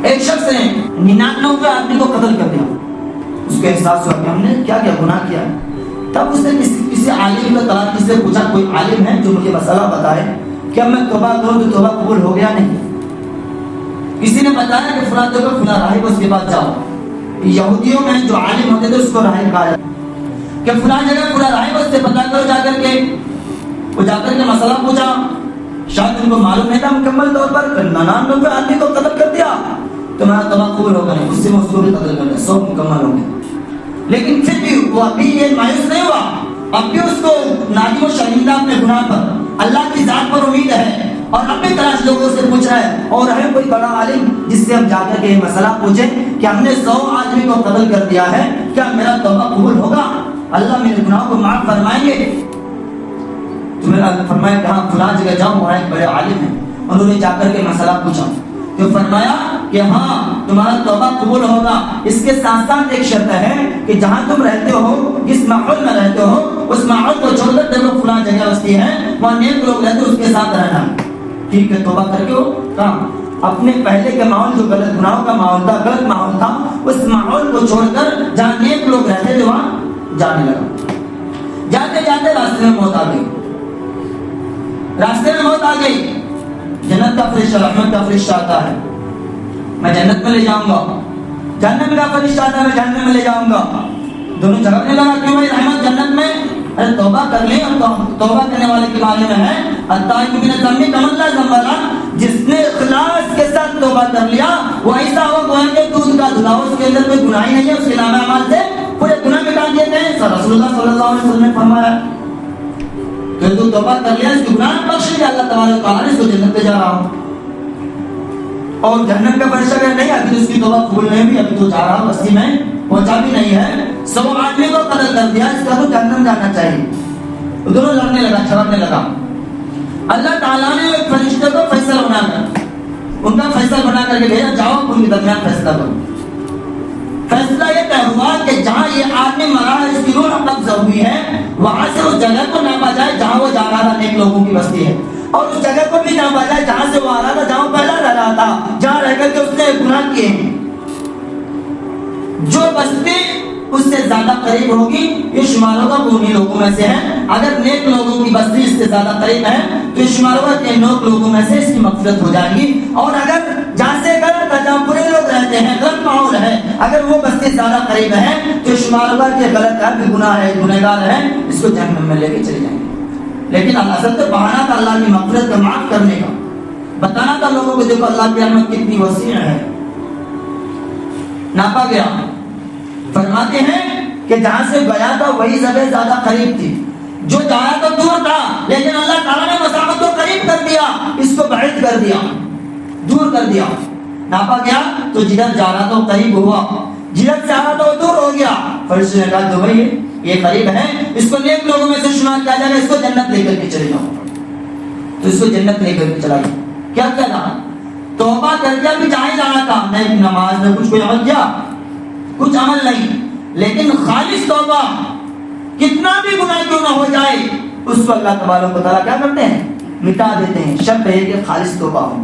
ایک شخص نے 99 آدمی کو قتل کر دیا. اس کو احساس ہوا کہ ہم نے کیا کیا گناہ کیا. تب اس نے کسی عالم کو طلب کسی سے پوچھا کوئی عالم ہے جو مجھے مسئلہ بتائے کہ اب میں توبہ کروں تو توبہ قبول ہو گیا نہیں. کسی نے بتایا کہ فلاں جگہ فلاں راہب اس کے پاس جاؤ. یہودیوں میں جو عالم ہوتے تھے اس کو راہب کہا جاتا کہ فلاں جگہ فلاں راہب اس سے پتہ کرو جا کر کے. وہ جا کر کے مسئلہ پوچھا. شاید ان کو معلوم نہیں تھا مکمل طور پر 99 آدمی کو قتل کر دیا تمہارا توبہ قبول ہوگا نہیں. اس سے اس کو بھی قتل کر دیا 100 مکمل ہو گئے. لیکن پھر بھی وہ ابھی یہ مایوس نہیں ہوا. اب بھی اس کو نادم و شرمندہ اپنے گناہ پر اللہ کی ذات پر امید ہے اور اپنی طرح لوگوں سے پوچھ رہا ہے. اور ہے کوئی بڑا عالم جس سے ہم جا کر کے یہ مسئلہ پوچھیں کہ ہم نے 100 آدمی کو قتل کر دیا ہے, کیا میرا توبہ قبول ہوگا؟ اللہ میرے گناہوں کو معاف فرمائیں گے؟ تو میں نے فرمایا کہ ہاں فلاں جگہ جاؤ, وہاں ایک بڑے عالم ہیں. انہوں نے جا کر کے مسئلہ پوچھا تو فرمایا کہ ہاں تمہارا توبہ قبول ہوگا. اس کے ساتھ ساتھ ایک شرط ہے کہ جہاں تم رہتے ہو, جس ماحول میں رہتے ہو, اس ماحول کو چھوڑ کر دیکھو فلاں جگہ بستی ہے وہاں نیک لوگ رہتے, اس کے ساتھ رہنا. ٹھیک ہے, توبہ کر کے کام اپنے پہلے کے ماحول جو غلط گناہوں کا ماحول تھا, غلط ماحول تھا, اس ماحول کو چھوڑ کر جہاں نیک لوگ رہتے تھے وہاں جانے لگا. جاتے جاتے راستے میں موت آ گئی. راستے میں موت آ گئی. جنت کا فرشتہ, رحمت کا فرشتہ آتا ہے, میں جنت میں لے جاؤں گا. جہنم کا فرشتہ آتا ہے, میں جہنم میں لے جاؤں گا. دونوں جھگڑنے لگا کیوں بھائی رحمت جنت میں, ارے توبہ کر لیں. اور توبہ کرنے والے کے بارے میں ہے التائب من الذنب کمن لا ذنب لہ, جس نے اخلاص کے ساتھ توبہ کر لیا وہ ایسا ہو گویا کہ دودھ کا دھلا, اس کے اندر کوئی گناہ ہی نہیں ہے, اس کے نام اعمال سے پورے گناہ مٹا دیے گئے. رسول اللہ صلی اللہ علیہ وسلم نے فرمایا کہ تو توبہ کر لیا, اس کے گناہ بخش دیا اللہ تبارک و تعالیٰ نے, اس کو جنت میں جا رہا ہوں. اور جہنم کا فرشتہ کہ نہیں, ابھی اس کی توبہ قبول نہیں ہوئی, ابھی تو جا رہا ہوں, بستی میں پہنچا بھی نہیں ہے, 100 آدمی کو قتل کر دیا, اس کا تو جہنم جانا چاہیے. دونوں لڑنے لگا, جھگڑنے لگا. اللہ تعالیٰ نے ایک فرشتے کو فیصلہ بنا کر, ان کا فیصلہ بنا کر کے بھیجا, جاؤ ان کے درمیان فیصلہ کرو. فیصلہ یہ طے ہوا کہ جہاں یہ آدمی مرا ہے, اس کی روح قبض ہوئی ہے, وہاں سے اس جگہ کو ناپا جائے جہاں وہ جا رہا تھا, نیک لوگوں کی بستی ہے, اور اس جگہ کو بھی ناپا جائے جہاں سے وہ آ رہا تھا, جہاں پہلا رہ رہا تھا, جہاں رہ کر کے اس نے گناہ کیے ہیں. جو بستی اس سے زیادہ قریب ہوگی یہ شمار ہوگا وہ انہی لوگوں میں سے ہے. اگر نیک لوگوں کی بستی اس سے زیادہ قریب ہے تو یہ شمار ہوگا کہ نیک لوگوں میں سے اس کی مغفرت ہو جائے گی. اور اگر جہاں سے غلط ہے, جہاں برے لوگ رہتے ہیں, غلط ماحول ہے, اگر وہ بستی زیادہ قریب ہے تو یہ شمار ہوگا کہ غلط ہے, کہ گناہ ہے, گنہگار ہے, اس کو جہنم میں لے کے چلے جائیں گے. لیکن اصل تو بہانا تھا اللہ کی مغفرت کا, معاف کرنے کا, بتانا تھا لوگوں کو دیکھو اللہ کی رحمت کتنی وسیع ہے. ناپا گیا. فرماتے ہیں کہ جہاں سے گیا تھا وہی جگہ زیادہ قریب تھی, جو جایا تو دور تھا, لیکن اللہ تعالیٰ نے مسافت کو قریب کر دیا, اس کو بعید کر دیا, دور کر دیا. ناپا گیا تو جدھر جا رہا تو قریب ہوا, جدھر سے آ رہا تو دور ہو گیا. فرشتے نے کہا جو بھائی یہ قریب ہے, اس کو نیک لوگوں میں سے شمار کیا جائے گا, اس کو جنت لے کر کے چلے جاؤ. تو اس کو جنت لے کر کے چلا گیا. کیا کہنا, توبہ کر کے بھی جہاں جانا تھا, نہیں نماز میں کچھ کوئی عمل کیا, کچھ عمل نہیں, لیکن خالص توبہ, کتنا بھی گناہ کیوں نہ ہو جائے اس کو اللہ تبارک و تعالیٰ کیا کرتے ہیں, مٹا دیتے ہیں. شرط ہے کہ خالص توبہ ہو.